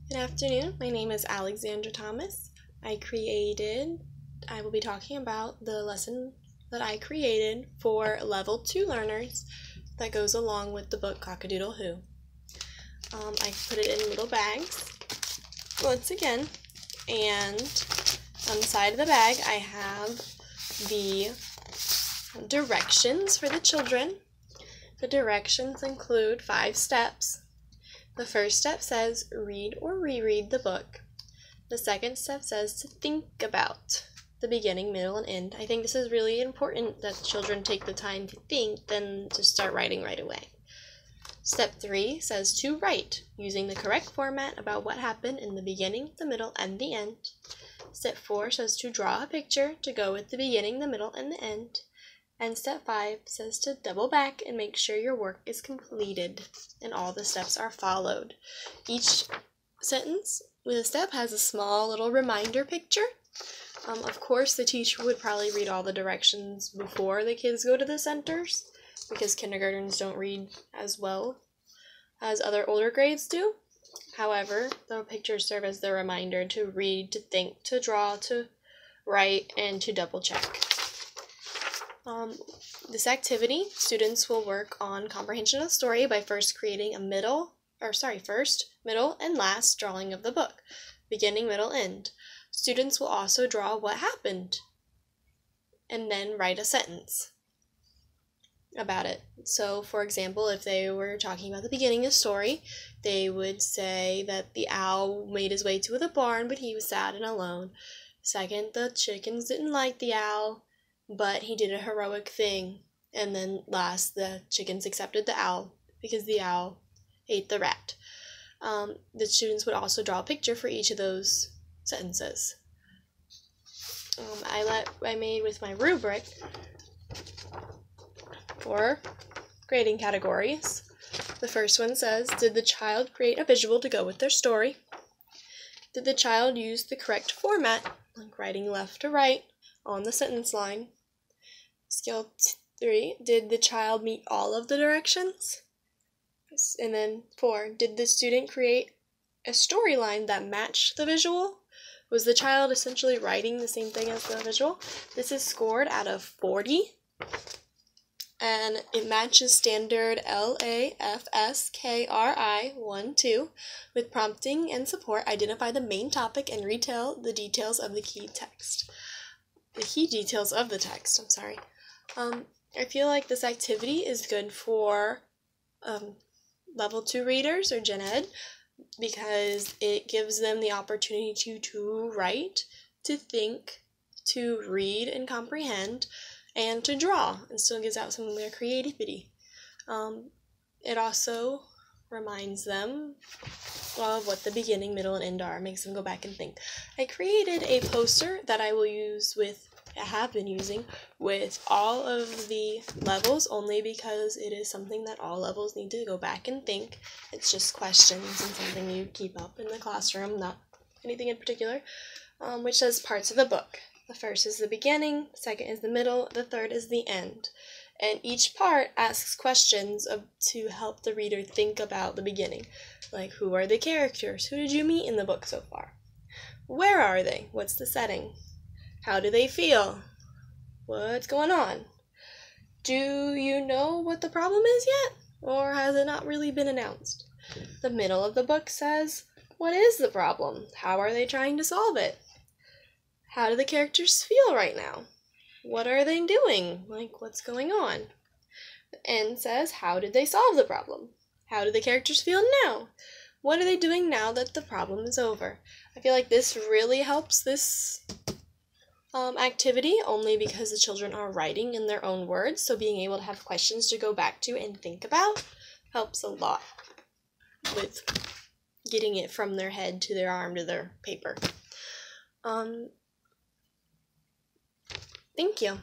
Good afternoon. My name is Alexandra Thomas. I will be talking about the lesson that I created for level 2 learners that goes along with the book Cock-a-Doodle-Who. I put it in little bags once again, and on the side of the bag I have the directions for the children. The directions include 5 steps. The first step says read or reread the book. The second step says to think about the beginning, middle, and end. I think this is really important that children take the time to think than to start writing right away. Step 3 says to write using the correct format about what happened in the beginning, the middle, and the end. Step 4 says to draw a picture to go with the beginning, the middle, and the end. And step 5 says to double back and make sure your work is completed and all the steps are followed. Each sentence with a step has a small little reminder picture. Of course, the teacher would probably read all the directions before the kids go to the centers because kindergartens don't read as well as other older grades do. However, the pictures serve as the reminder to read, to think, to draw, to write, and to double check. This activity, students will work on comprehension of the story by first creating a first, middle, and last drawing of the book, beginning, middle, end. Students will also draw what happened and then write a sentence about it. So, for example, if they were talking about the beginning of the story, they would say that the owl made his way to the barn, but he was sad and alone. Second, the chickens didn't like the owl, but he did a heroic thing. And then last, the chickens accepted the owl because the owl ate the rat. The students would also draw a picture for each of those sentences. I made with my rubric 4 grading categories. The first one says, did the child create a visual to go with their story? Did the child use the correct format, like writing left to right on the sentence line? Skill 3, did the child meet all of the directions? And then 4, did the student create a storyline that matched the visual? Was the child essentially writing the same thing as the visual? This is scored out of 40, and it matches standard LAFSKRI 1-2 with prompting and support. Identify the main topic and retell the details of the key text. The key details of the text, I'm sorry. I feel like this activity is good for level 2 readers or gen ed because it gives them the opportunity to write, to think, to read and comprehend, and to draw, and still gives out some of their creativity. It also reminds them of what the beginning, middle, and end are, makes them go back and think. I created a poster that I have been using with all of the levels only because it is something that all levels need to go back and think. It's just questions and something you keep up in the classroom, not anything in particular, which says parts of the book. The first is the beginning, the second is the middle, the third is the end. And each part asks questions to help the reader think about the beginning. Like, who are the characters? Who did you meet in the book so far? Where are they? What's the setting? How do they feel? What's going on? Do you know what the problem is yet? Or has it not really been announced? The middle of the book says, what is the problem? How are they trying to solve it? How do the characters feel right now? What are they doing? Like, what's going on? The end says, how did they solve the problem? How do the characters feel now? What are they doing now that the problem is over? I feel like this really helps this activity only because the children are writing in their own words, so being able to have questions to go back to and think about helps a lot with getting it from their head to their arm to their paper. Thank you.